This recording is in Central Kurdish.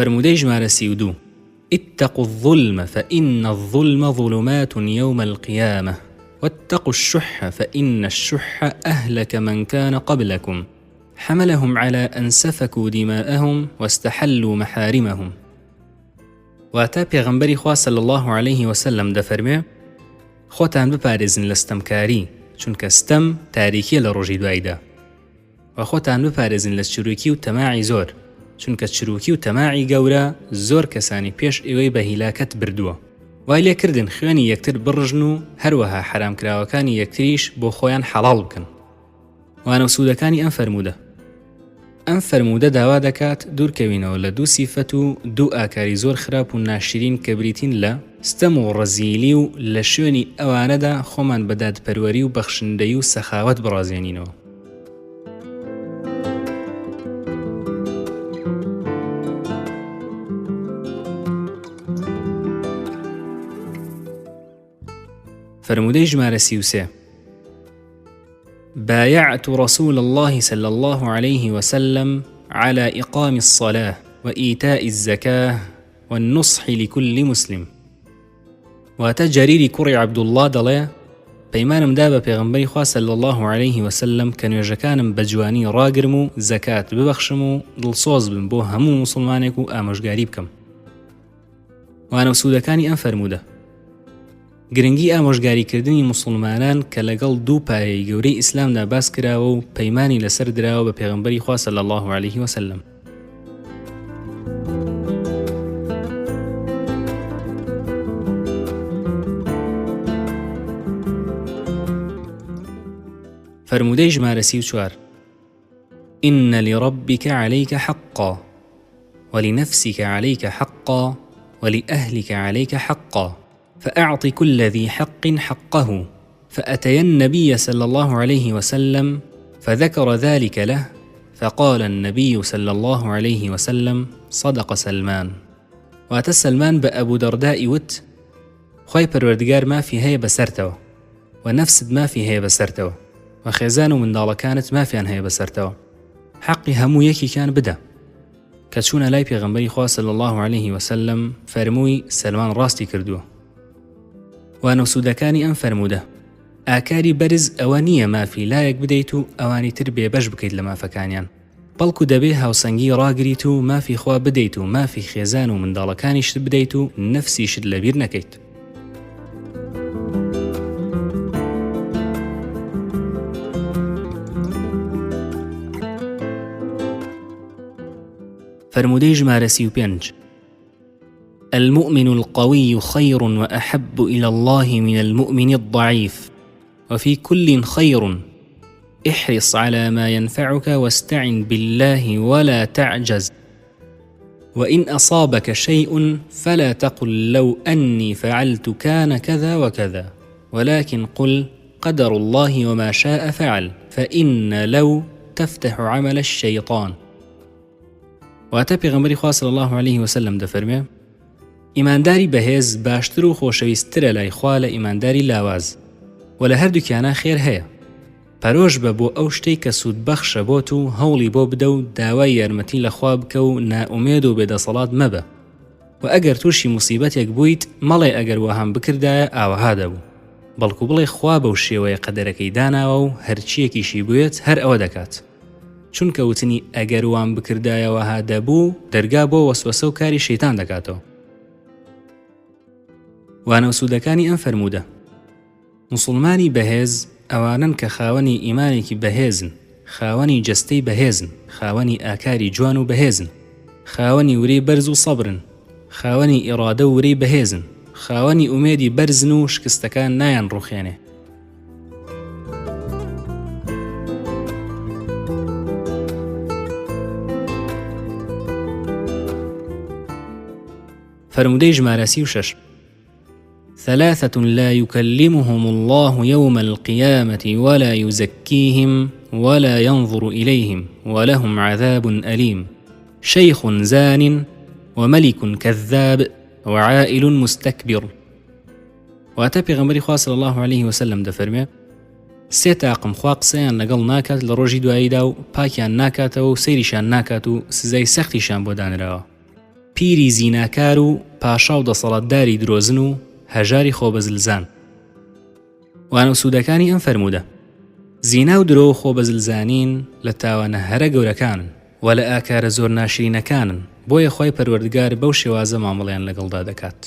فرمودەی ژمارە 32 اتقوا الظلم فإن الظلم ظلمات يوم القيامة واتقوا الشح فإن الشح أهلك من كان قبلكم حملهم على أن سفكوا دماءهم واستحلوا محارمهم. واتا پێغەمبەری خوا صلی الله عليه وسلم دەفەرمێ خۆتان بپارێزن لە ستەمکاری چونکە ستەم تاریکیە لە ڕۆژی دوایدا، و خۆتان بپارێزن لە چروکی و تەماعی زۆر چونکە چروکی و تەماعی گەورە زۆر کەسانی پێش ئێوەی بە هیلاکەت بردووە. وای لێکردن خوێنی یەکتر بڕژن و هەروەها حرامکراوەکانی یەکتریش بۆ خۆیان حەڵاڵ بکەن. وانە سوودەکانی ئەم فەرموودە داوا دەکات دوورکەوینەوە لە دوو سیفەت و دوو ئاکاری زۆر خراپ و ناشرین کە بریتین لە ستەم و ڕەزیلی و لە شوێنی ئەوانەدا خۆمان بە دادپەروەری و بەخشندەی و سەخاوەت بڕازێنینەوە. فرمودەی ژمارە 33 بايعت رسول الله صلى الله عليه وسلم على إقام الصلاة وإيتاء الزكاة والنصح لكل مسلم. وتجريري كري عبد الله دڵێ پەیمانم دا بە پێغەمبەری خوا صلی الله عليه وسلم کە نوێژەکانم بەجوانی ڕاگرم و زەکات ببەخشم و دڵسۆز بم بۆ هەموو موسڵمانێک و ئامۆژگاری بکەم. وانە سوودەکانی ئەم فەرموودە گرنگی ئامۆژگاریکردنی موسڵمانان کە لەگەڵ دوو پایەی گەورەی ئیسلامدا باس کراوە و پەیمانی لەسەر دراوە بە پێغەمبەری خوا صلی الله عليه وسلم. فرمودەی ژمارە 34 إن لربك عليك حقا ولنفسك عليك حقا ولأهلك عليك حقا فأعط كل ذي حق حقه. فأتي النبي صلى الله عليه وسلم فذكر ذلك له فقال النبي صلى الله عليه وسلم صدق سلمان. واتە سلمان بە ئەبوو دەردای وت خۆی پەروەردگار مافی هەیە بەسەرتەوە و نەفست مافی هەیە بەسەرتەوە و خێزان و منداڵەکانت مافیان هەیە بەسەرتەوە، حەقی هەموو یەکیان بدە. کە چوونە لای پێغەمبەری خوا صلی الله عليه وسلم فەرمووی سلمان ڕاستی کردووە. وانە سوودەکانی ئەم فەرموودە ئاکاری بەرز ئەوە نییە مافی لایەک بدەیت و ئەوانی تر بێبەش بکەیت لە مافەکانیان، بەڵکو دەبێ هاوسەنگی ڕاگریت و مافی خوا بدەیت و مافی خێزان و منداڵەکانیشت بدەیت و نەفسیشت لەبیر نەکەیت. فرمودەی ژمارە 35 المؤمن القوي خير وأحب إلى الله من المؤمن الضعيف وفي كل خير احرص على ما ينفعك واستعن بالله ولا تعجز وإن أصابك شيء فلا تقل لو أني فعلت كان كذا وكذا ولكن قل قدر الله وما شاء فعل فإن لو تفتح عمل الشيطان. واتە پێغەمبەری خوا صلی الله عليه وسلم دەفەرمێ ئیمانداری بەهێز باشتر و خۆشەویستترە لای خوا لە ئیمانداری لاواز و لە هەردووکیانە خێر هەیە. پەرۆش بە بۆ ئەو شتەی کە سوودبەخشە بۆت و هەوڵی بۆ بدە و داوای یارمەتی لە خوا بکە و نائومێد و بێدەسەڵات مەبە. و ئەگەر تووشی موسیبەتێک بوویت مەڵێ ئەگەر وەهام بکردایە ئاوەها دەبوو، بەڵکو بڵێ خوا بەو شێوەیە قەدەرەکەی داناوە و هەرچیەکیشی بوویت هەر ئەوە دەکات. چونکە وتنی ئەگەر وام بکردایەوەها دەبوو دەرگا بۆ وەسوەسە و کاری شەیتان دەکاتەوە. وانە سوودەکانی ئەم فەرموودە موسڵمانی بەهێز ئەوانن کە خاوەنی ئیمانێکی بەهێزن، خاوەنی جەستەی بەهێزن، خاوەنی ئاکاری جوان و بەهێزن، خاوەنی ورەی بەرز و سەبرن، خاوەنی ئیرادە و ورەی بەهێزن، خاوەنی ئومێدی بەرزن و شکستەکان نایان ڕوخێنێ. فرمودەی ژمارە 36 ثلاثة لا يكلمهم الله يوم القيامة ولا يزكيهم ولا ينظر إليهم ولهم عذاب أليم شيخ زان وملك كذاب وعائل مستكبر. واتە پێغەمبەری خوا صلی الله عليه وسلم دەفەرمێ سێ تاقم خوا قسەیان لەگەڵ ناکات لە ڕۆژی دواییدا و پاکیان ناکاتەوە و سەیریشان ناکات و سزای سەختیشان بۆ دانراوە. پیری زیناکار و پاشا و دەسەڵاتداری درۆزن و هەژاری خۆبەزلزان. وانە سوودەکانی ئەم فەرموودە: زینا و درۆ و خۆبەزلزانین لە تاوانە هەرە گەورەکانن و لە ئاکارە زۆر ناشرینەکانن، بۆیە خۆی پەروەردگار بەو شێوازە مامەڵیان لەگەڵدا دەکات.